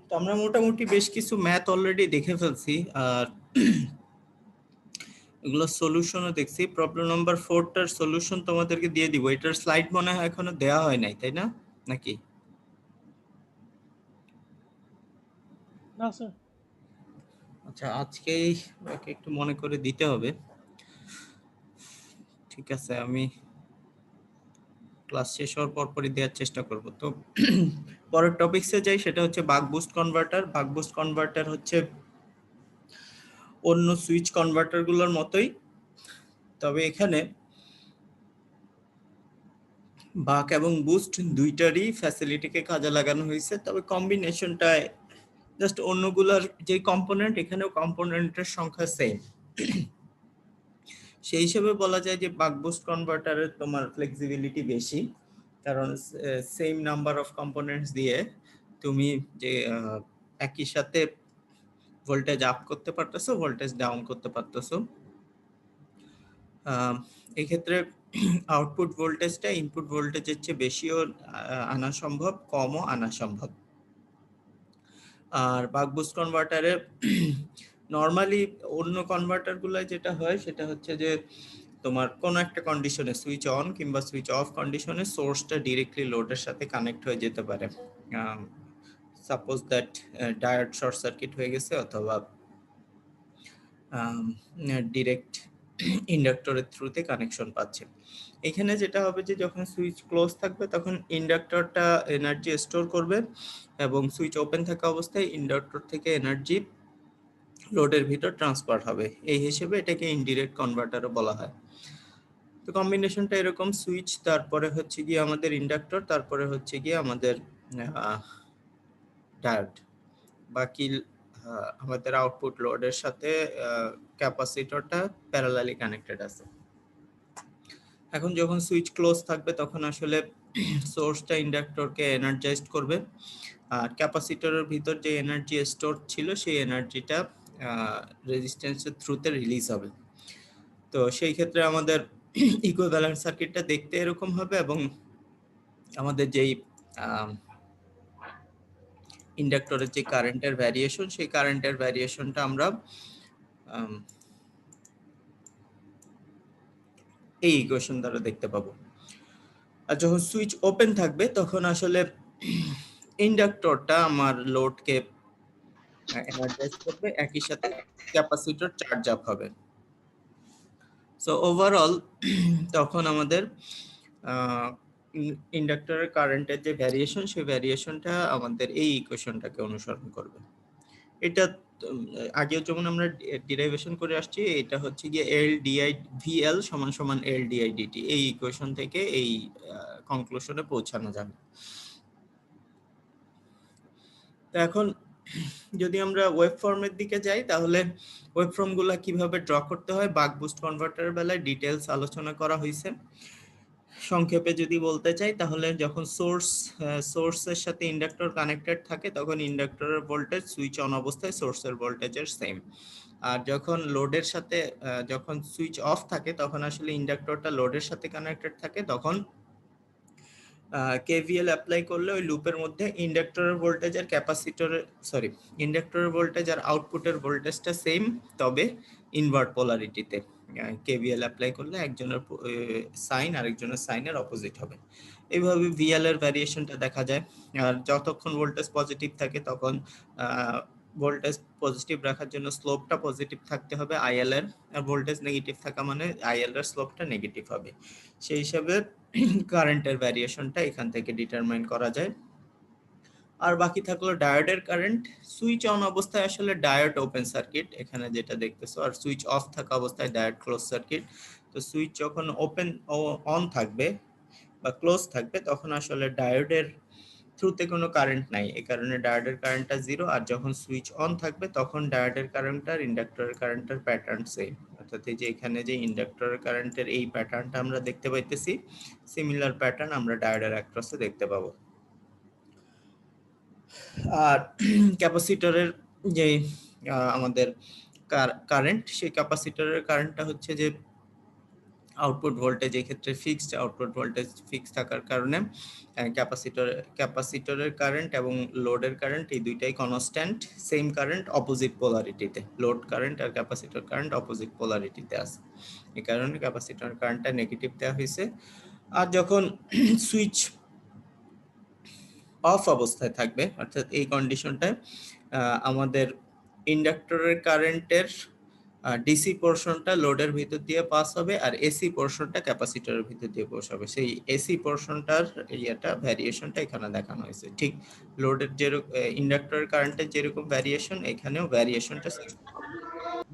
তো আমরা মোটামুটি বেশ কিছু ম্যাথ অলরেডি দেখে ফেলছি, আর এগুলো সলিউশনও দেখছি। প্রবলেম নাম্বার 4টার সলিউশন তোমাদেরকে দিয়ে দিব। এটার স্লাইড মনে হয় এখনো দেওয়া হয় নাই, তাই না? নাকি? না স্যার। আচ্ছা, আজকেই ওকে একটু মনে করে দিতে হবে। ঠিক আছে, আমি ক্লাস শেষ হওয়ার পরপরই দেওয়ার চেষ্টা করব। তো পরের টপিকসে যাই, সেটা হচ্ছে বাক বুস্ট কনভার্টার। বাক বুস্ট কনভার্টার হচ্ছে অন্য সুইচ কনভার্টারগুলোর মতোই, তবে এখানে বাক এবং বুস্ট দুইটারই ফ্যাসিলিটিকে কাজে লাগানো হয়েছে, তবে কম্বিনেশনটায় জাস্ট অন্যগুলোর যে কম্পোনেন্ট, এখানেও কম্পোনেন্টের সংখ্যা সেম। সেই হিসেবে বলা যায় যে বাক বুস্ট কনভার্টারের তোমার ফ্লেক্সিবিলিটি বেশি, কারণ সেম নাম্বার অফ কম্পোনেন্টস দিয়ে তুমি যে একই সাথে ভোল্টেজ আপ করতে পারতেছো, ভোল্টেজ ডাউন করতে পারতেছো। এই ক্ষেত্রে আউটপুট ভোল্টেজটা ইনপুট ভোল্টেজের চেয়ে বেশিও আনা সম্ভব, কমও আনা সম্ভব। আর বাক বুস্ট কনভার্টারে নর্মালি অন্য কনভার্টারগুলো যেটা হয় সেটা হচ্ছে যে তোমার কোনো একটা কন্ডিশনে সুইচ অন কিংবা সুইচ অফ কন্ডিশনে সোর্সটা ডিরেক্টলি লোডের সাথে কানেক্ট হয়ে যেতে পারে। Suppose that diode short circuit হয়ে গেছে, অথবা ডিরেক্ট ইন্ডাক্টরের থ্রুতে কানেকশন পাচ্ছে। এখানে যেটা হবে যে যখন সুইচ ক্লোজ থাকবে তখন ইন্ডাক্টরটা এনার্জি স্টোর করবে, এবং সুইচ ওপেন থাকা অবস্থায় ইন্ডাক্টর থেকে এনার্জি লোডের ভিতর ট্রান্সফার হবে। এই হিসেবে এটাকে ইনডিরেক্ট কনভার্টারও বলা হয়। তো কম্বিনেশনটা এরকম, সুইচ, তারপরে হচ্ছে গিয়ে আমাদের ইন্ডাক্টর, তারপরে হচ্ছে গিয়ে আমাদের ডায়োড। বাকি আমাদের আউটপুট লোডের সাথে ক্যাপাসিটরটা প্যারালালি কানেক্টেড আছে। এখন যখন সুইচ ক্লোজ থাকবে তখন আসলে সোর্সটা ইন্ডাক্টরকে এনার্জাইজড করবে, আর ক্যাপাসিটরের ভিতর যে এনার্জি স্টোর ছিল সেই এনার্জিটা রেজিস্ট্যান্সের থ্রুতে রিলিজ হবে। তো সেই ক্ষেত্রে আমাদের ইকুইভ্যালেন্ট সার্কিটটা দেখতে এরকম হবে, এবং আমাদের যেই ইন্ডাক্টরের যে কারেন্টের ভ্যারিয়েশন, সেই কারেন্টের ভ্যারিয়েশনটা আমরা এই ইকুয়েশন দ্বারা দেখতে পাবো। আর যখন সুইচ ওপেন থাকবে তখন আসলে ইন্ডাক্টরটা আমার লোডকে এনার্জাইজ করবে, একই সাথে ক্যাপাসিটর চার্জ আপ হবে। সো ওভারঅল তখন আমাদের ইন্ডাক্টরের কারেন্টের যে ভ্যারিয়েশন, সেই ভ্যারিয়েশনটা আমাদের এই ইকুয়েশনটাকে অনুসরণ করবে। এটা আগেও যেমন আমরা ডিরাইভেশন করে আসছি, এটা হচ্ছে গিয়ে এল ডিআই ভিএল সমান সমান এল ডিআই ডিটি, এই ইকুয়েশন থেকে এই কনক্লুশনে পৌঁছানো যাবে। তো এখন যদি আমরা ওয়েব ফর্মের দিকে যাই, তাহলে ওয়েব ফর্মগুলো কিভাবে ড্র করতে হয় বাক বুস্ট কনভার্টারের বেলায় ডিটেলস আলোচনা করা হয়েছে। সংক্ষেপে যদি বলতে চাই, তাহলে যখন সোর্সের সাথে ইন্ডাক্টর কানেক্টেড থাকে তখন ইন্ডাক্টরের ভোল্টেজ সুইচ অন অবস্থায় সোর্সের ভোল্টেজের সেম। আর যখন লোডের সাথে যখন সুইচ অফ থাকে তখন আসলে ইন্ডাক্টরটা লোডের সাথে কানেক্টেড থাকে, তখন কেভিএল অ্যাপ্লাই করলে ওই লুপের মধ্যে ইন্ডাক্টরের ভোল্টেজ আর ইন্ডাক্টরের ভোল্টেজ আর আউটপুটের ভোল্টেজটা সেম, তবে ইনভার্ট পোলারিটিতে কেভিএল অ্যাপ্লাই করলে একজনের সাইন আরেকজনের সাইনের অপোজিট হবে। এইভাবে ভিএল এর ভ্যারিয়েশনটা দেখা যায়। আর যতক্ষণ ভোল্টেজ পজিটিভ থাকে তখন ভোল্টেজ পজিটিভ রাখার জন্য স্লোপটা পজিটিভ থাকতে হবে আইএল এর, আর ভোল্টেজ নেগেটিভ থাকা মানে আইএল এর স্লোপটা নেগেটিভ হবে। সেই হিসাবে কারেন্টের ভ্যারিয়েশনটা এখান থেকে ডিটারমাইন করা যায়। আর বাকি থাকলো ডায়োডের কারেন্ট। সুইচ অন অবস্থায় আসলে ডায়োড ওপেন সার্কিট, এখানে যেটা দেখতেছো, আর সুইচ অফ থাকা অবস্থায় ডায়োড ক্লোজ সার্কিট। তো সুইচ যখন ওপেন অন থাকবে বা ক্লোজ থাকবে তখন আসলে ডায়োডের থ্রুতে কোনো কারেন্ট নাই, এই কারণে ডায়োডের কারেন্টটা জিরো। আর যখন সুইচ অন থাকবে তখন ডায়োডের কারেন্ট আর ইন্ডাক্টরের কারেন্টের প্যাটার্ন সেম, অর্থাৎ এই যে এখানে যে ইন্ডাক্টরের কারেন্টের এই প্যাটার্নটা আমরা দেখতে পাইতেছি, সিমিলার প্যাটার্ন আমরা ডায়োডের অ্যাক্রসে দেখতে পাবো। আর ক্যাপাসিটরের যে আমাদের কারেন্ট, সেই ক্যাপাসিটরের কারেন্টটা হচ্ছে যে আউটপুট ভোল্টেজ এই ক্ষেত্রে ফিক্সড, আউটপুট ভোল্টেজ ফিক্স থাকার কারণে ক্যাপাসিটরের কারেন্ট এবং লোডের কারেন্ট এই দুইটাই কনস্ট্যান্ট, সেম কারেন্ট অপোজিট পোলারিটিতে, লোড কারেন্ট আর ক্যাপাসিটর কারেন্ট অপোজিট পোলারিটিতে আছে, এই কারণে ক্যাপাসিটর কারেন্টটা নেগেটিভ দেওয়া হয়েছে। আর যখন সুইচ অফ অবস্থায় থাকবে, অর্থাৎ এই কন্ডিশনটায় আমাদের ইন্ডাক্টরের কারেন্টের ডিসি পোর্শনটা লোডের ভিতর দিয়ে পাস হবে আর এসি পোর্শনটা ক্যাপাসিটরের ভিতর দিয়ে পাস হবে। সেই এসি পোর্শনটার ভ্যারিয়েশনটা এখানে দেখানো হয়েছে। ঠিক লোডের যেরকম ইন্ডাক্টরের কারেন্টের যেরকম ভ্যারিয়েশন, এখানেও ভ্যারিয়েশনটা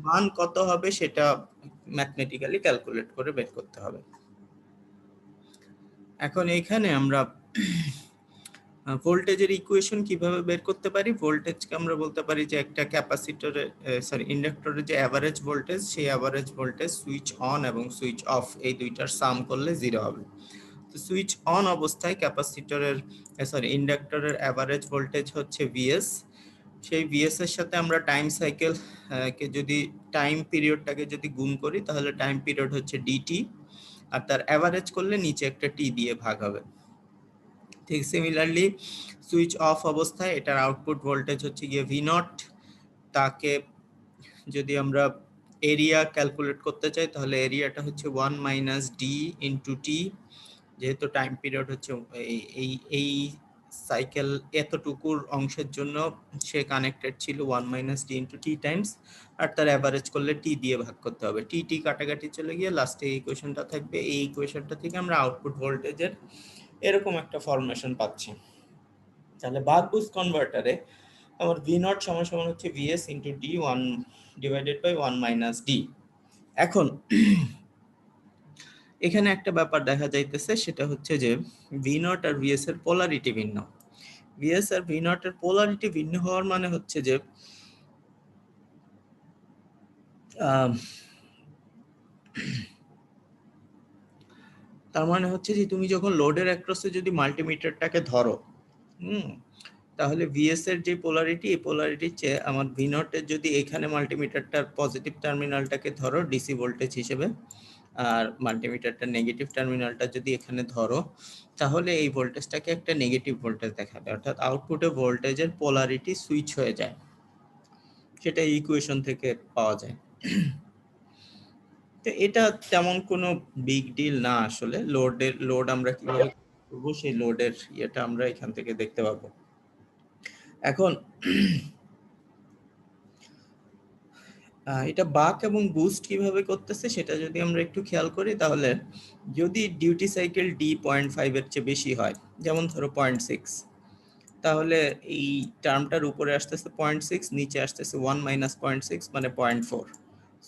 মান কত হবে সেটা ম্যাথমেটিক্যালি ক্যালকুলেট করে বের করতে হবে। এখন এইখানে আমরা ভোল্টেজের ইকুয়েশন কিভাবে বের করতে পারি? ভোল্টেজকে আমরা বলতে পারি যে একটা ক্যাপাসিটরের ইন্ডাক্টরের যে অ্যাভারেজ ভোল্টেজ, সেই অ্যাভারেজ ভোল্টেজ সুইচ অন এবং সুইচ অফ এই দুইটার সাম করলে 0 হবে। তো সুইচ অন অবস্থায় ক্যাপাসিটরের ইন্ডাক্টরের অ্যাভারেজ ভোল্টেজ হচ্ছে ভিএস। সেই ভিএস এর সাথে আমরা টাইম সাইকেল কে যদি টাইম পিরিয়ডটাকে যদি গুণ করি তাহলে টাইম পিরিয়ড হচ্ছে ডিটি, আর তার অ্যাভারেজ করলে নিচে একটা টি দিয়ে ভাগ হবে। ঠিক সিমিলারলি সুইচ অফ অবস্থায় এটার আউটপুট ভোল্টেজ হচ্ছে গিয়ে ভি নট। তাকে যদি আমরা এরিয়া ক্যালকুলেট করতে চাই তাহলে এরিয়াটা হচ্ছে 1 মাইনাস ডি ইন্টু টি, যেহেতু টাইম পিরিয়ড হচ্ছে এই এই সাইকেল এতটুকুর অংশের জন্য সে কানেক্টেড ছিল 1 minus D into T Times, আর তার অ্যাভারেজ করলে টি দিয়ে ভাগ করতে হবে। টি টি কাটাকাটি চলে গিয়ে লাস্টে এই ইকুয়েশনটা থাকবে। এই ইকুয়েশনটা থেকে আমরা আউটপুট ভোল্টেজের এরকম একটা ফরমেশন পাচ্ছি। তাহলে বাক বুস্ট কনভার্টারে আমার ভি নট সমান সমান হচ্ছে VS into D 1 divided by 1 minus D. এখন এখানে একটা ব্যাপার দেখা যাইতেছে, সেটা হচ্ছে যে ভি নট আর ভিএস এর পোলারিটি ভিন্ন। ভিএস আর ভি নট এর পোলারিটি ভিন্ন হওয়ার মানে হচ্ছে যে তার মানে হচ্ছে যে তুমি যখন লোডের অ্যাক্রসে যদি মাল্টিমিটারটাকে ধরো, তাহলে ভিএস এর যে পোলারিটি, এই পোলারিটির চেয়ে আমার ভি নটের যদি এখানে মাল্টিমিটারটার পজিটিভ টার্মিনালটাকে ধরো ডিসি ভোল্টেজ হিসেবে, আর মাল্টিমিটারটার নেগেটিভ টার্মিনালটা যদি এখানে ধরো, তাহলে এই ভোল্টেজটাকে একটা নেগেটিভ ভোল্টেজ দেখাবে, অর্থাৎ আউটপুটে ভোল্টেজের পোলারিটি সুইচ হয়ে যায়। সেটা ইকুয়েশন থেকে পাওয়া যায়। তো এটা তেমন কোনো বিগ ডিল না আসলে। লোড আমরা কিভাবে করবো সেই লোডের ইয়েটা আমরা এখান থেকে দেখতে পাবো। এখন এটা বাক এবং বুস্ট কিভাবে করতেছে সেটা যদি আমরা একটু খেয়াল করি, তাহলে যদি ডিউটি সাইকেল ডি 0.5 এর চেয়ে বেশি হয়, যেমন ধরো 0.6, তাহলে এই টার্মটার উপরে আসতেছে 0.6, নিচে আসতেছে 1 মাইনাস 0.6 মানে 0.4।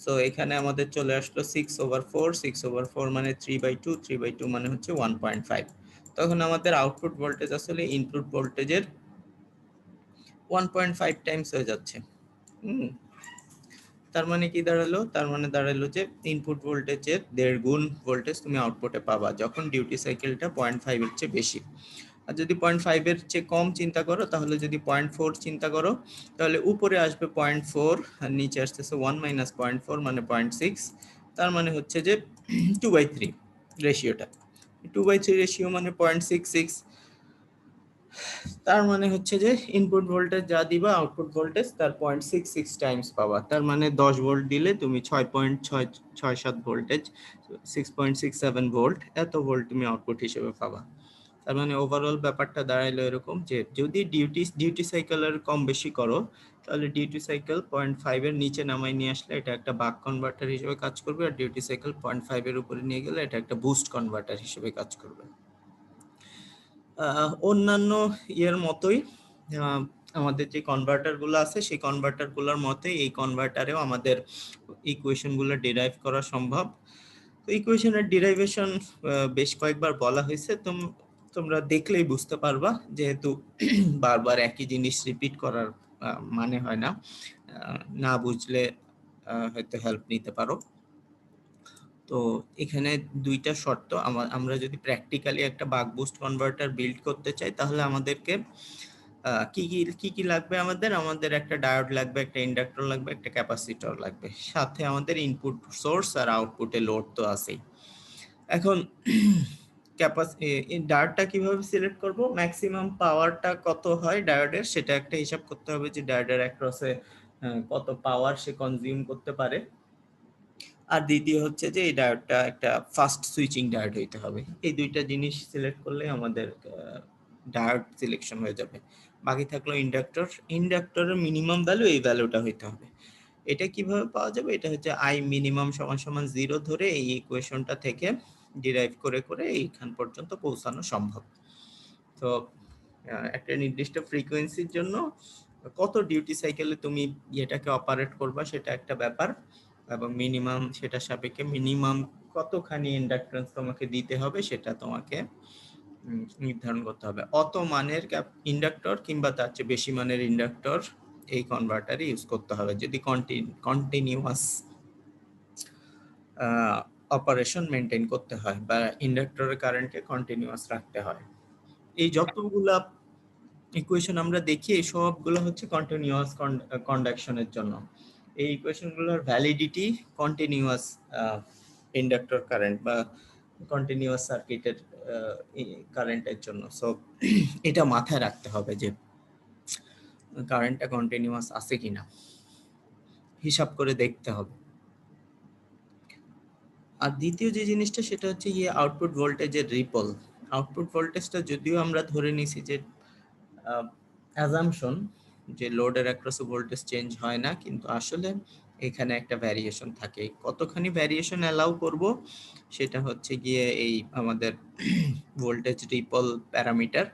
সো এখানে আমাদের চলে আসলো 6/4, 6/4 মানে 3/2, 3/2 মানে হচ্ছে 1.5। তখন আমাদের আউটপুট ভোল্টেজ আসলে ইনপুট ভোল্টেজের 1.5 টাইমস হয়ে যাচ্ছে। তার মানে কি দাঁড়ালো? তার মানে দাঁড়ালো যে ইনপুট ভোল্টেজের 1.5 গুণ ভোল্টেজ তুমি আউটপুটে পাবা যখন ডিউটি সাইকেলটা 0.5 এর চেয়ে বেশি। আর যদি 0.5 এর চেয়ে কম চিন্তা করো, তাহলে যদি 0.4 চিন্তা করো, তাহলে উপরে আসবে 0.4 আর নিচে আসতেছে 1 মাইনাস 0.4 মানে 0.6। তার মানে হচ্ছে যে 2/3 রেশিওটা, 2/3 রেশিও মানে 0.66। তার মানে হচ্ছে যে ইনপুট ভোল্টেজ যা দিবা আউটপুট ভোল্টেজ তার 0.66 টাইমস পাবা। তার মানে 10 ভোল্ট দিলে তুমি 6.67 ভোল্টেজ, 6.67 ভোল্ট, এত ভোল্ট তুমি আউটপুট হিসেবে পাবা। তার মানে ওভারঅল ব্যাপারটা দাঁড়াইলো এরকম যে যদি ডিউটি সাইকেলের কম বেশি করো, তাহলে ডিউটি সাইকেল 0.5 এর নিচে নামাই নিয়ে আসলে এটা একটা বাক কনভার্টার হিসেবে কাজ করবে, আর ডিউটি সাইকেল 0.5 এর উপরে নিয়ে গেলে এটা একটা বুস্ট কনভার্টার হিসেবে কাজ করবে। অন্যান্য ইয়ের মতোই আমাদের যে কনভার্টারগুলো আছে সেই কনভার্টারগুলোর মতোই এই কনভার্টারেও আমাদের ইকুয়েশনগুলো ডিরাইভ করা সম্ভব। তো ইকুয়েশনের ডিরাইভেশন বেশ কয়েকবার বলা হয়েছে, তোমরা দেখলেই বুঝতে পারবা, যেহেতু বারবার একই জিনিস রিপিট করার মানে হয় না। না বুঝলে হয়তো হেল্প নিতে পারো। তো এখানে দুইটা শর্ত, আমরা যদি প্র্যাকটিক্যালি একটা বাক বুস্ট কনভার্টার বিল্ড করতে চাই, তাহলে আমাদেরকে কি কি লাগবে? আমাদের একটা ডায়োড লাগবে, একটা ইন্ডাক্টর লাগবে, একটা ক্যাপাসিটর লাগবে, সাথে আমাদের ইনপুট সোর্স আর আউটপুটে লোড তো আছেই। এখন ডায়োডটা কিভাবে সিলেক্ট করব, ম্যাক্সিমাম পাওয়ারটা কত হয় ডায়োডের সেটা একটা হিসাব করতে হবে, যে ডায়োডের অ্যাক্রসে কত পাওয়ার সে কনজিউম করতে পারে। আর দ্বিতীয় হচ্ছে যে এই ডায়োডটা একটা ফাস্ট সুইচিং ডায়োড হইতে হবে। এই দুইটা জিনিস সিলেক্ট করলে আমাদের ডায়োড সিলেকশন হয়ে যাবে। বাকি থাকলো ইন্ডাক্টর। ইন্ডাক্টরের মিনিমাম ভ্যালু এই ভ্যালুটা হইতে হবে। এটা কিভাবে পাওয়া যাবে, এটা হচ্ছে আই মিনিমাম সমান সমান 0 ধরে এই ইকুয়েশনটা থেকে ডিরাইভ করে করে এইখান পর্যন্ত পৌঁছানো সম্ভব। তো একটা নির্দিষ্ট ফ্রিকোয়েন্সির জন্য কত ডিউটি সাইকেলে তুমি এটাকে অপারেট করবা সেটা একটা ব্যাপার, এবং মিনিমাম সেটা সাপেক্ষে মিনিমাম কতখানি ইন্ডাকট্যান্স তোমাকে দিতে হবে সেটা তোমাকে নির্ধারণ করতে হবে। অত মানের ইন্ডাক্টর কিংবা তার চেয়ে বেশি মানের ইন্ডাক্টর এই কনভার্টারে ইউজ করতে হবে যদি কন্টিনিউয়াস অপারেশন মেনটেন করতে হয় বা ইন্ডাক্টরের কারেন্টকে কন্টিনিউয়াস রাখতে হয়। এই যতগুলা ইকুয়েশন আমরা দেখি এই সবগুলো হচ্ছে কন্টিনিউয়াস কন্ডাকশনের জন্য। এই ইকুয়েশনগুলোর ভ্যালিডিটি কন্টিনিউয়াস ইন্ডাক্টর কারেন্ট বা কন্টিনিউয়াস সার্কিটের কারেন্টের জন্য। সো এটা মাথায় রাখতে হবে যে কারেন্টটা কন্টিনিউয়াস আছে কিনা হিসাব করে দেখতে হবে। আর দ্বিতীয় যে জিনিসটা সেটা হচ্ছে আউটপুট ভোল্টেজের রিপল। আউটপুট ভোল্টেজটা যদিও আমরা ধরে নিছি যে অ্যাজাম্পশন যে লোডের অ্যাক্রসে ভোল্টেজ চেঞ্জ হয় না, কিন্তু আসলে এখানে একটা ভ্যারিয়েশন থাকে। কতখানি ভ্যারিয়েশন অ্যালাউ করব সেটা হচ্ছে গিয়ে এই আমাদের voltage ripple parameter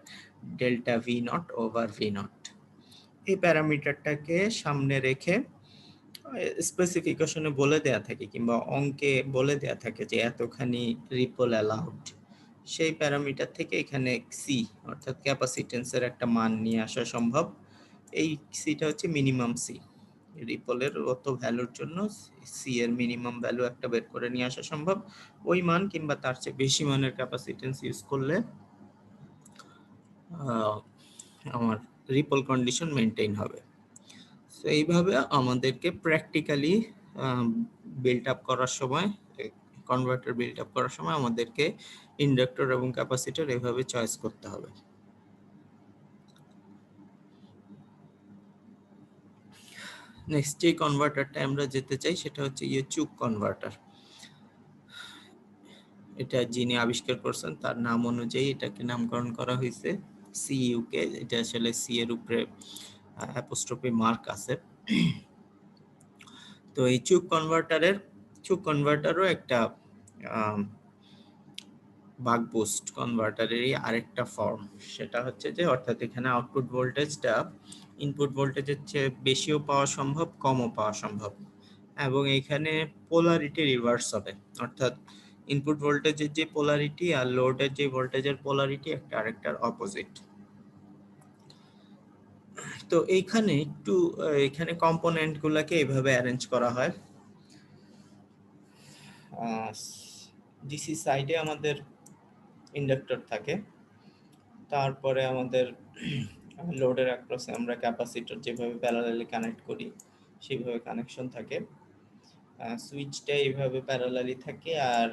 delta V naught over V naught, এই প্যারামিটারটাকে সামনে রেখে স্পেসিফিকেশনে বলে দেয়া থাকে কিংবা অঙ্কে বলে দেয়া থাকে যে এতখানি রিপল অ্যালাউড। সেই প্যারামিটার থেকে এখানে সি অর্থাৎ ক্যাপাসিটেন্সের একটা মান নিয়ে আসা সম্ভব। এই সিটা হচ্ছে মিনিমাম সি, রিপলের অত ভ্যালুর জন্য সি এর মিনিমাম ভ্যালু একটা বের করে নিয়ে আসা সম্ভব। ওই মান কিংবা তার চেয়ে বেশি মানের ক্যাপাসিটেন্স ইউজ করলে আমার রিপল কন্ডিশন মেনটেন হবে। তো এইভাবে আমাদেরকে প্র্যাকটিক্যালি বিল্ড আপ করার সময়, কনভার্টার বিল্ড আপ করার সময় আমাদেরকে ইন্ডাক্টর এবং ক্যাপাসিটর এভাবে চয়েস করতে হবে। নেক্সট যে কনভার্টারটা আমরা যেতে চাই সেটা হচ্ছে চুক কনভার্টার। এটা যিনি আবিষ্কার করছেন তার নাম অনুযায়ী এটাকে নামকরণ করা হয়েছে সিইউকে। এটা আসলে সি এর উপরে অ্যাপোস্ট্রফি মার্ক আছে। তো এই চুক কনভার্টারও একটা বাক বুস্ট কনভার্টারেরই আরেকটা ফর্ম। সেটা হচ্ছে যে অর্থাৎ এখানে আউটপুট ভোল্টেজটা ইনপুট ভোল্টেজের চেয়ে বেশিও পাওয়া সম্ভব, কমও পাওয়া সম্ভব, এবং এখানে পোলারিটি রিভার্স হবে। অর্থাৎ ইনপুট ভোল্টেজের যে পোলারিটি আর লোডের যে ভোল্টেজের পোলারিটি একটা আরেকটার অপোজিট। তো এইখানে একটু এখানে কম্পোনেন্ট গুলাকে এইভাবে অ্যারেঞ্জ করা হয়। ডিসি সাইডে আমাদের ইন্ডাক্টর থাকে, তারপরে আমাদের লোডের অ্যাক্রসে আমরা ক্যাপাসিটর যেভাবে প্যারালালি কানেক্ট করি সেইভাবে কানেকশন থাকে। সুইচটা এইভাবে প্যারালালি থাকে, আর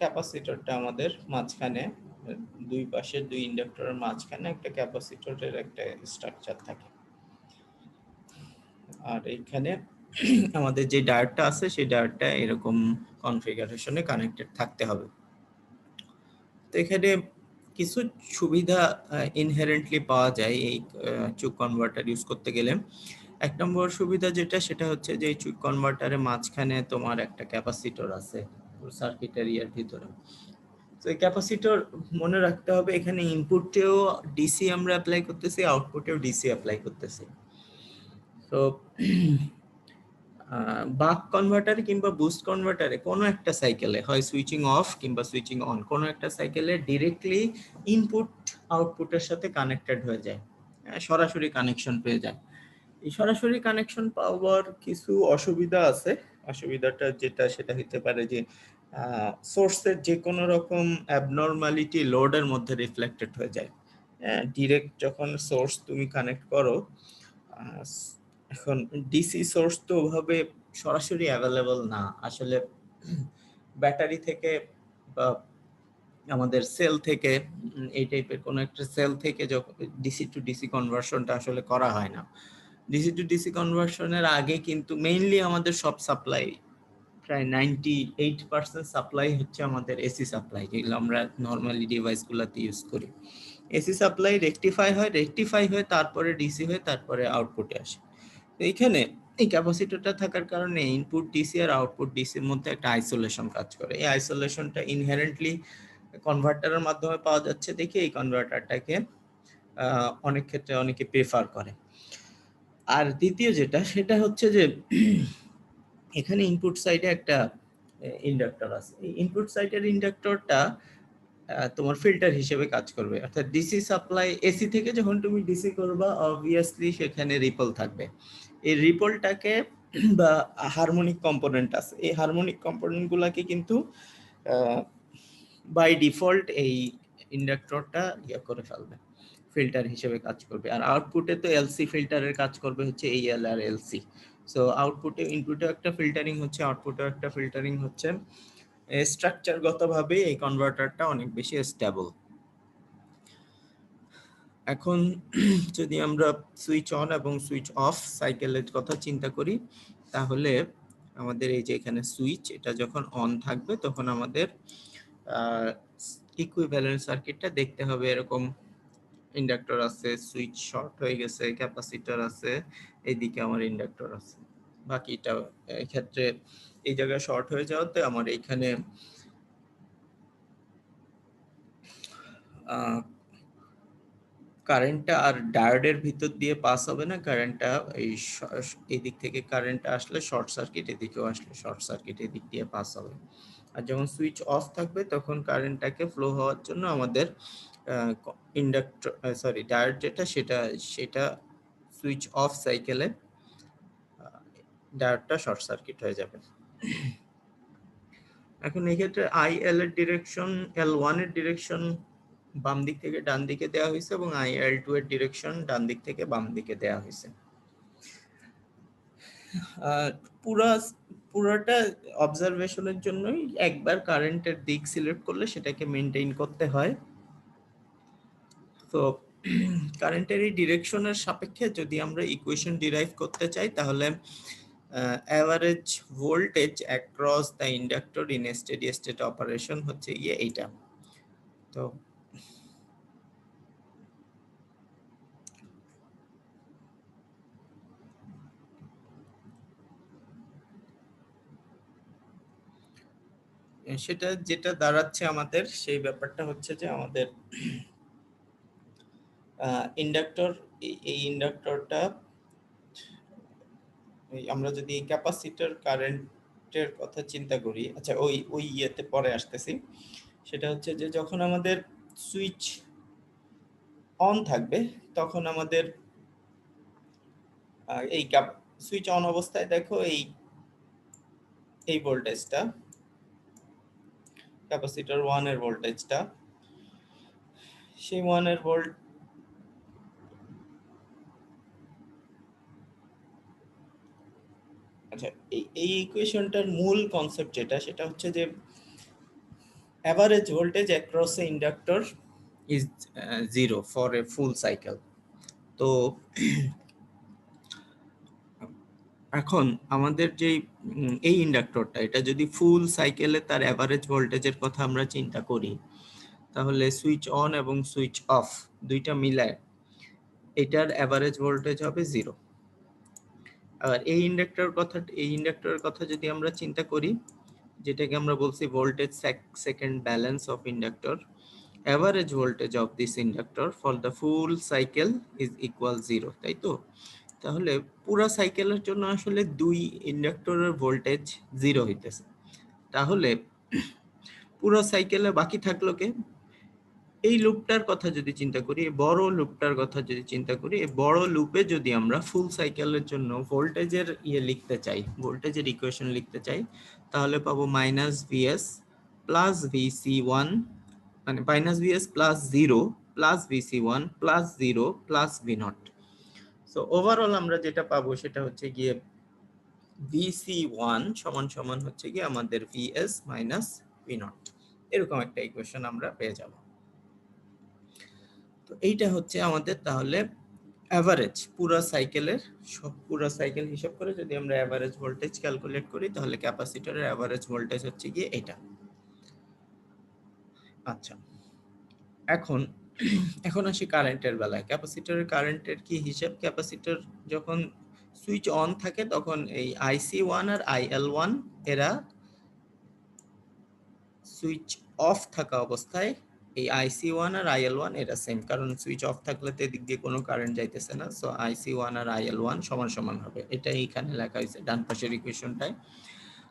ক্যাপাসিটরটা আমাদের মাঝখানে, দুই পাশের দুই ইন্ডাক্টরের মাঝখানে একটা ক্যাপাসিটরের একটা স্ট্রাকচার থাকে। আর এইখানে আমাদের যে ডায়োডটা আছে সেই ডায়োডটা এরকম কনফিগারেশনে কানেক্টেড থাকতে হবে। তো এখানে কিছু সুবিধা ইনহেরেন্টলি পাওয়া যায় এই চুক কনভার্টার ইউজ করতে গেলে। এক নম্বর সুবিধা যেটা সেটা হচ্ছে যে এই চুক কনভার্টারের মাঝখানে তোমার একটা ক্যাপাসিটর আছে সার্কিটের ইয়ার ভিতরে। তো এই ক্যাপাসিটর মনে রাখতে হবে এখানে ইনপুটেও ডিসি আমরা অ্যাপ্লাই করতেছি, আউটপুটেও ডিসি অ্যাপ্লাই করতেছি। তো বাক কনভার্টারে কিংবা বুস্ট কনভার্টারে কোনো একটা সাইকেলে হয় সুইচিং অফ কিংবা সুইচিং অন, কোনো একটা সাইকেলে ডিরেক্টলি ইনপুট আউটপুটের সাথে কানেক্টেড হয়ে যায়, সরাসরি কানেকশন পেয়ে যায়। এই সরাসরি কানেকশন পাওয়ার কিছু অসুবিধা আছে। অসুবিধাটা যেটা সেটা হতে পারে যে সোর্সের যে কোনো রকম অ্যাবনর্মালিটি লোডের মধ্যে রিফ্লেক্টেড হয়ে যায়। ডিরেক্ট যখন সোর্স তুমি কানেক্ট করো, এখন ডিসি সোর্স তো ওভাবে সরাসরি অ্যাভেলেবল না আসলে। ব্যাটারি থেকে বা আমাদের সেল থেকে এই টাইপের কোনো একটা সেল থেকে যখন ডিসি টু ডিসি কনভার্সনটা আসলে করা হয় না। ডিসি টু ডিসি কনভার্সনের আগে কিন্তু মেইনলি আমাদের সব সাপ্লাই প্রায় 98% সাপ্লাই হচ্ছে আমাদের এসি সাপ্লাই, যেগুলো আমরা নর্মালি ডিভাইসগুলোতে ইউজ করি। এসি সাপ্লাই রেকটিফাই হয়ে তারপরে ডিসি হয়ে তারপরে আউটপুটে আসে। তো এইখানে এই ক্যাপাসিটরটা থাকার কারণে ইনপুট ডিসি আর আউটপুট ডিসির মধ্যে একটা আইসোলেশন কাজ করে। এই আইসোলেশনটা ইনহেরেন্টলি কনভার্টারের মাধ্যমে পাওয়া যাচ্ছে দেখে এই কনভার্টারটাকে অনেক ক্ষেত্রে অনেকে প্রেফার করে। আর দ্বিতীয় যেটা সেটা হচ্ছে যে এখানে ইনপুট সাইডে একটা ইন্ডাক্টর আছে। এই ইনপুট সাইডের ইন্ডাক্টরটা তোমার ফিল্টার হিসেবে কাজ করবে। অর্থাৎ ডিসি সাপ্লাই এসি থেকে যখন তুমি ডিসি করবা অবভিয়াসলি সেখানে রিপল থাকবে। এই রিপলটাকে বা হারমোনিক কম্পোনেন্ট আছে, এই হারমোনিক কম্পোনেন্টগুলোকে কিন্তু বাই ডিফল্ট এই ইন্ডাক্টরটা করে ফেলবে, ফিল্টার হিসেবে কাজ করবে। আর আউটপুটে তো এলসি ফিল্টারের কাজ করবে হচ্ছে এইএল আর এলসি। সো আউটপুটে ইনপুটে একটা ফিল্টারিং হচ্ছে, আউটপুটে একটা ফিল্টারিং হচ্ছে। স্ট্রাকচারগতভাবে এই কনভার্টারটা অনেক বেশি স্টেবল। এখন যদি আমরা সুইচ অন এবং সুইচ অফ সাইকেলের কথা চিন্তা করি, তাহলে আমাদের এই যে এখানে সুইচ, এটা যখন অন থাকবে তখন আমাদের ইকুইভ্যালেন্ট সার্কিটটা দেখতে হবে এরকম। ইন্ডাক্টর আছে, সুইচ শর্ট হয়ে গেছে, ক্যাপাসিটর আছে, এইদিকে আমার ইন্ডাক্টর আছে। বাকিটা এই ক্ষেত্রে এই জায়গায় শর্ট হয়ে যাওয়াতে আমার এইখানে কারেন্টটা আর ডায়োডের ভিতর দিয়ে পাস হবে না। কারেন্টটা এই দিক থেকে কারেন্টটা আসলে শর্ট সার্কিট, এদিকেও আসলে শর্ট সার্কিট, এদিক দিয়ে পাস হবে। আর যখন সুইচ অফ থাকবে তখন কারেন্টটাকে ফ্লো হওয়ার জন্য আমাদের ইন্ডাক্টর ডায়োড যেটা সেটা সুইচ অফ সাইকেলে ডায়োডটা শর্ট সার্কিট হয়ে যাবে। এখন এই ক্ষেত্রে আইএল এর ডিরেকশন, L1 এর ডিরেকশন বাম দিক থেকে ডান দিকে দেওয়া হয়েছে এবং IL2 এর ডিরেকশন ডান দিক থেকে বাম দিকে দেওয়া হয়েছে। পুরাটা অবজারভেশনের জন্যই একবার কারেন্টের দিক সিলেক্ট করলে সেটাকে মেনটেইন করতে হয়। তো কারেন্টের এই ডিরেকশনের সাপেক্ষে যদি আমরা ইকুয়েশন ডিরাইভ করতে চাই, তাহলে average voltage across the inductor in steady state operation হচ্ছে গিয়ে এইটা। তো সেটা যেটা দাঁড়াচ্ছে আমাদের, সেই ব্যাপারটা হচ্ছে যে আমাদের ইন্ডাক্টর, এই ইন্ডাক্টরটা আমরা যদি ক্যাপাসিটর কারেন্টের কথা চিন্তা করি, আচ্ছা ওই ইয়েতে পরে আসতেছি। সেটা হচ্ছে যে যখন আমাদের সুইচ অন থাকবে তখন আমাদের এই সুইচ অন অবস্থায় দেখো এই ভোল্টেজটা, ক্যাপাসিটর 1 এর ভোল্টেজটা, সেই 1 এর ভোল্ট আচ্ছা এই ইকুয়েশনটার মূল কনসেপ্ট যেটা, সেটা হচ্ছে যে average voltage across a inductor is 0 for a full cycle. তো এখন আমাদের যে এই ইন্ডাক্টরটা, এটা যদি ফুল সাইকেলে তার অ্যাভারেজ ভোল্টেজের কথা আমরা চিন্তা করি, তাহলে সুইচ অন এবং সুইচ অফ দুইটা মিলায় এটার অ্যাভারেজ ভোল্টেজ হবে 0। আর এই ইন্ডাক্টরের কথা যদি আমরা চিন্তা করি, যেটাকে আমরা বলছি voltage second balance of inductor, average voltage of this inductor for the full cycle is equal 0, তাই তো? তাহলে পুরো সাইকেলের জন্য আসলে দুই ইন্ডাক্টরের ভোল্টেজ 0 হইতেছে। তাহলে পুরো সাইকেলে বাকি থাকলো কে? এই লুপটার কথা যদি চিন্তা করি, বড় লুপটার কথা যদি চিন্তা করি, এই বড় লুপে যদি আমরা ফুল সাইকেলের জন্য ভোল্টেজের লিখতে চাই, ভোল্টেজের ইকুয়েশন লিখতে চাই, তাহলে পাবো -Vs প্লাস Vc1, মানে -Vs plus 0 plus Vc1 plus 0 plus V0। So overall আমরা যেটা পাবো সেটা হচ্ছে গিয়ে VC1 সমান সমান হচ্ছে কি আমাদের VS মাইনাস V0, এরকম একটা ইকুয়েশন আমরা পেয়ে যাব। তো এইটা হচ্ছে আমাদের তাহলে অ্যাভারেজ পুরো সাইকেলের, পুরো সাইকেল হিসাব করে যদি আমরা অ্যাভারেজ ভোল্টেজ ক্যালকুলেট করি তাহলে ক্যাপাসিটরের অ্যাভারেজ ভোল্টেজ হচ্ছে গিয়ে এটা। আচ্ছা, এখন এখন আসি কারেন্টের বেলায়। ক্যাপাসিটরের কারেন্টের কি হিসাব? ক্যাপাসিটর যখন সুইচ অন থাকে তখন এই IC1 আর IL1 এরা সুইচ অফ থাকা অবস্থায় এই IC1 আর IL1 এরা সেম, কারণ সুইচ অফ থাকলে তো এদিক দিয়ে কোনো কারেন্ট যাইতেছে না, সো IC1 আর IL1 সমান সমান হবে। এটা এইখানে লেখা হয়েছে ডান পাশের ইকুয়েশনটায়।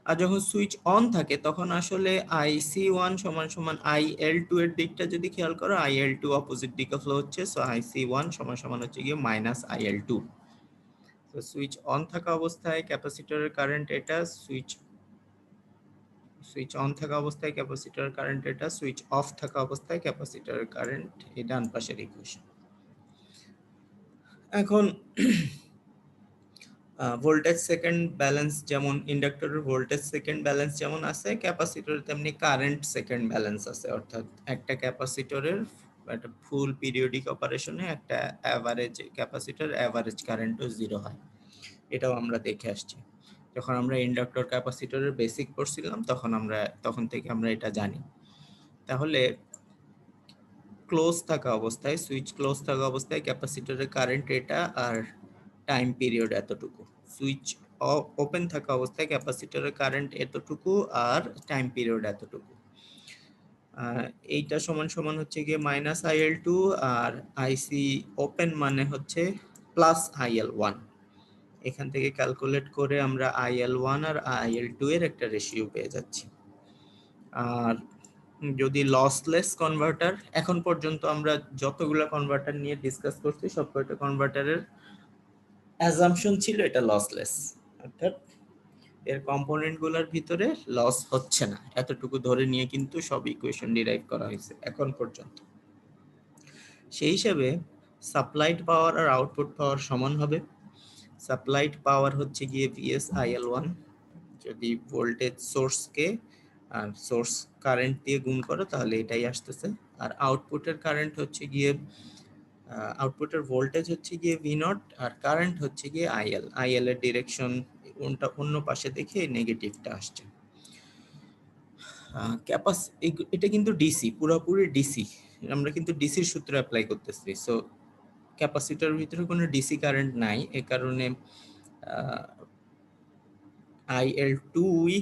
আর যখন সুইচ অন থাকে তখন আসলে IC1 সমান সমান IL2 এর দিকটা যদি খেয়াল করো, IL2 অপোজিট দিকে ফ্লো হচ্ছে, সো IC1 সমান সমান হচ্ছে গিয়ে মাইনাস IL2। তো সুইচ অন থাকা অবস্থায় ক্যাপাসিটরের কারেন্ট এটা, সুইচ অন থাকা অবস্থায় ক্যাপাসিটর কারেন্ট এটা, সুইচ অফ থাকা অবস্থায় ক্যাপাসিটর কারেন্ট এই ডান পাশের ইকুয়েশন। এখন ভোল্টেজ সেকেন্ড ব্যালেন্স যেমন ইন্ডাক্টরের ভোল্টেজ সেকেন্ড ব্যালেন্স যেমন আছে, ক্যাপাসিটরের তেমনি কারেন্ট সেকেন্ড ব্যালেন্স আছে। অর্থাৎ একটা ক্যাপাসিটরের একটা ফুল পিরিয়ডিক অপারেশনে একটা অ্যাভারেজ ক্যাপাসিটর অ্যাভারেজ কারেন্টও জিরো হয়, এটাও আমরা দেখে আসছি। যখন আমরা ইন্ডাক্টর ক্যাপাসিটরের বেসিক পড়ছিলাম তখন থেকে আমরা এটা জানি। তাহলে ক্লোজ থাকা অবস্থায়, সুইচ ক্লোজ থাকা অবস্থায় ক্যাপাসিটরের কারেন্ট এটা আর টাইম পিরিয়ড এতটুকু। সুইচ ওপেন থাকা অবস্থায় ক্যাপাসিটরের কারেন্ট এতটুকু আর টাইম পিরিয়ড এতটুকু। এইটা সমান সমান হচ্ছে গিয়ে মাইনাস IL2 আর আইসি ওপেন মানে হচ্ছে প্লাস IL1। এখান থেকে ক্যালকুলেট করে আমরা IL1 আর IL2 এর একটা রেশিও পেয়ে যাচ্ছি। আর যদি লসলেস কনভার্টার, এখন পর্যন্ত আমরা যতগুলো কনভার্টার নিয়ে ডিসকাস করছি সবকটা কনভার্টারের অ্যাজাম্পশন ছিল এটা লসলেস, অর্থাৎ এর কম্পোনেন্ট গুলোর ভিতরে লস হচ্ছে না, এতটুকু ধরে নিয়ে কিন্তু সব ইকুয়েশন ডিরাইভ করা হয়েছে এখন পর্যন্ত। সেই হিসেবে সাপ্লাইড পাওয়ার আর আউটপুট পাওয়ার সমান হবে। সাপ্লাইড পাওয়ার হচ্ছে গিয়ে VS IL1, যদি ভোল্টেজ সোর্সকে আর সোর্স কারেন্ট দিয়ে গুণ করো তাহলে এটাই আসতেছে। আর আউটপুটের কারেন্ট হচ্ছে গিয়ে আউটপুটের ভোল্টেজ হচ্ছে গিয়ে V0 আর কারেন্ট হচ্ছে গিয়ে IL এর ডিরেকশন অন্য পাশে দেখে নেগেটিভটা আসছে। এটা কিন্তু ডিসি, পুরোপুরি ডিসি, আমরা কিন্তু ডিসির সূত্র অ্যাপ্লাই করতেছি। সো ক্যাপাসিটরের ভিতরে কোনো ডিসি কারেন্ট নাই, এ কারণে IL2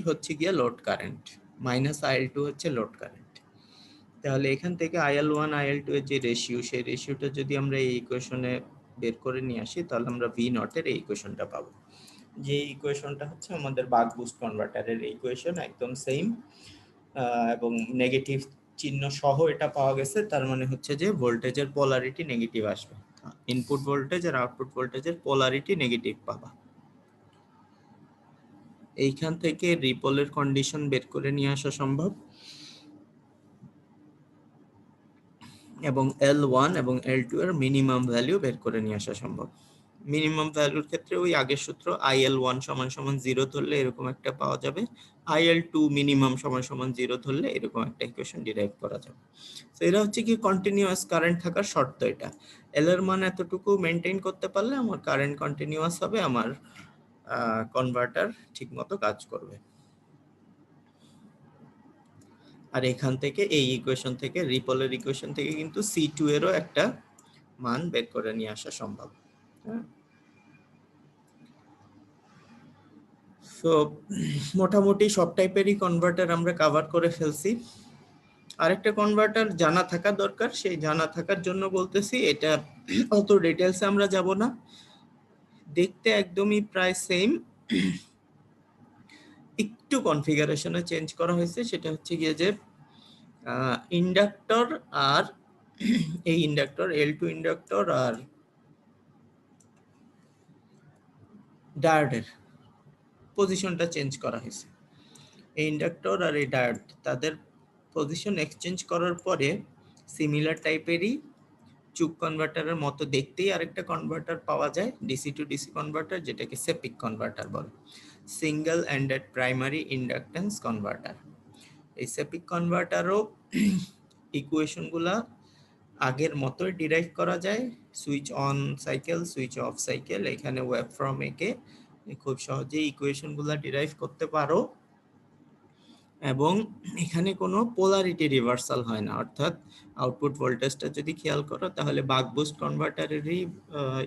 হচ্ছে গিয়ে লোড কারেন্ট, মাইনাস IL2 হচ্ছে লোড কারেন্ট। তাহলে এখান থেকে IL1 IL2 এর যে রেশিও, সেই রেশিওটা যদি আমরা এই ইকুয়েশনে বের করে নিয়ে আসি তাহলে আমরা V0 এর এই ইকুয়েশনটা পাবো। যে ইকুয়েশনটা হচ্ছে আমাদের বাক বুস্ট কনভার্টারের ইকুয়েশন, একদম সেম, এবং নেগেটিভ চিহ্ন সহ এটা পাওয়া গেছে। তার মানে হচ্ছে যে ভোল্টেজের পোলারিটি নেগেটিভ আসবে, ইনপুট ভোল্টেজ আর আউটপুট ভোল্টেজের পোলারিটি নেগেটিভ পাবা। এইখান থেকে রিপলের কন্ডিশন বের করে নিয়ে আসা সম্ভব এবং L1 এবং L2 এর মিনিমাম ভ্যালু বের করে নিয়ে আসা সম্ভব। মিনিমাম ভ্যালুর ক্ষেত্রে ওই আগের সূত্র, IL1 সমান সমান 0 ধরলে এরকম একটা পাওয়া যাবে, IL2 মিনিমাম সমান সমান 0 ধরলে এরকম একটা ইকুয়েশন ডিরাইভ করা যাবে। তো এটা হচ্ছে কি কন্টিনিউয়াস কারেন্ট থাকার শর্ত। এটা L এর মান এতটুকু মেনটেন করতে পারলে আমার কারেন্ট কন্টিনিউয়াস হবে, আমার কনভার্টার ঠিকমতো কাজ করবে। আর এখান থেকে এই ইকুয়েশন থেকে, রিপলের ইকুয়েশন থেকে কিন্তু C2 এরও একটা মান বের করে নিয়ে আসা সম্ভব। সো মোটামুটি সব টাইপেরই কনভার্টার আমরা কভার করে ফেলছি। আরেকটা কনভার্টার জানা থাকা দরকার, সেই জানা থাকার জন্য বলতেছি, এটা অত ডিটেলসে আমরা যাব না, দেখতে একদমই প্রায় সেম, একটু কনফিগারেশনে চেঞ্জ করা হয়েছে। সেটা হচ্ছে গিয়ে যে ইন্ডাক্টর আর এই ইন্ডাক্টর L2 ইন্ডাক্টর আর ডায়োডের পজিশনটা চেঞ্জ করা হয়েছে। এই ইন্ডাক্টর আর এই ডায়োড, তাদের পজিশন এক্সচেঞ্জ করার পরে সিমিলার টাইপেরই চুপ কনভার্টারের মতো দেখতেই আরেকটা কনভার্টার পাওয়া যায়, ডিসি টু ডিসি কনভার্টার, যেটাকে সেপিক কনভার্টার বলে। Single ended primary inductance converter. এই সেপিক কনভার্টারও ইকুয়েশনগুলা আগের মতোই ডিরাইভ করা যায়, switch on cycle, switch off cycle. এখানে ওয়েব ফর্ম এঁকে খুব সহজেই ইকুয়েশনগুলা ডিরাইভ করতে পারো, এবং এখানে কোনো পোলারিটি রিভার্সাল হয় না। অর্থাৎ আউটপুট ভোল্টেজটা যদি খেয়াল করো তাহলে বাক বুস্ট কনভার্টারেরই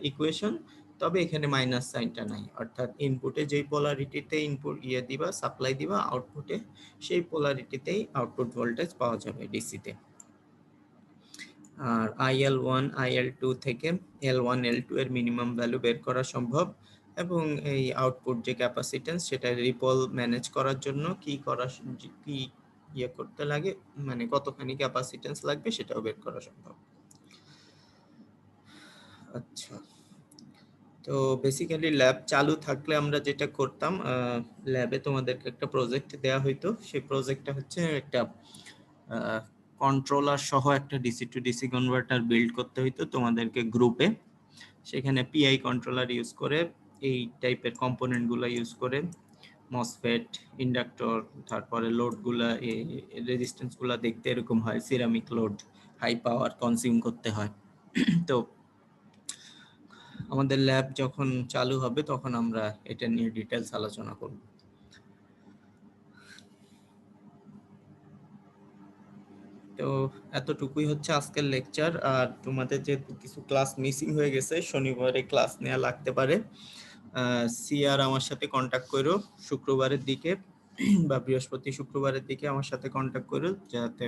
ইকুয়েশন, তবে এখানে মাইনাস সাইনটা নাই। অর্থাৎ ইনপুটে যেই পোলারিটিতে ইনপুট দিবা, সাপ্লাই দিবা, আউটপুটে সেই পোলারিটিতেই আউটপুট ভোল্টেজ পাওয়া যাবে ডিসিতে। আর IL1 IL2 থেকে L1 L2 এর মিনিমাম ভ্যালু বের করা সম্ভব, এবং এই আউটপুট যে ক্যাপাসিটেন্স সেটা রিপল ম্যানেজ করার জন্য কি করতে লাগে, মানে কতখানি ক্যাপাসিটেন্স লাগবে সেটাও বের করা সম্ভব। আচ্ছা, তো বেসিক্যালি ল্যাব চালু থাকলে আমরা যেটা করতাম, ল্যাবে তোমাদেরকে একটা প্রজেক্ট দেওয়া হইতো। সেই প্রজেক্টটা হচ্ছে একটা কন্ট্রোলার সহ একটা DC two DC converter build করতে হইতো তোমাদেরকে গ্রুপে। সেখানে পিআই কন্ট্রোলার ইউজ করে, এই টাইপের কম্পোনেন্টগুলো ইউজ করে, মসফেট, ইন্ডাক্টর, তারপরে লোডগুলা, রেজিস্ট্যান্সগুলো দেখতে এরকম হয়, ceramic load, high power consume করতে হয়। তো আমাদের ল্যাব যখন চালু হবে তখন আমরা এটা নিয়ে ডিটেলস আলোচনা করব। তো এতটুকুই হচ্ছে আজকের লেকচার। আর তোমাদের যে কিছু ক্লাস মিসিং হয়ে গেছে, শনিবারে ক্লাস নেওয়া লাগতে পারে, সিআর আমার সাথে কন্ট্যাক্ট করো শুক্রবারের দিকে বা বৃহস্পতি শুক্রবারের দিকে আমার সাথে কন্ট্যাক্ট করো, যাতে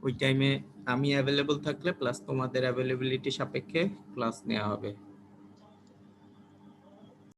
ওই টাইমে আমি অ্যাভেলেবল থাকলে প্লাস তোমাদের অ্যাভেলেবিলিটি সাপেক্ষে ক্লাস নেওয়া হবে।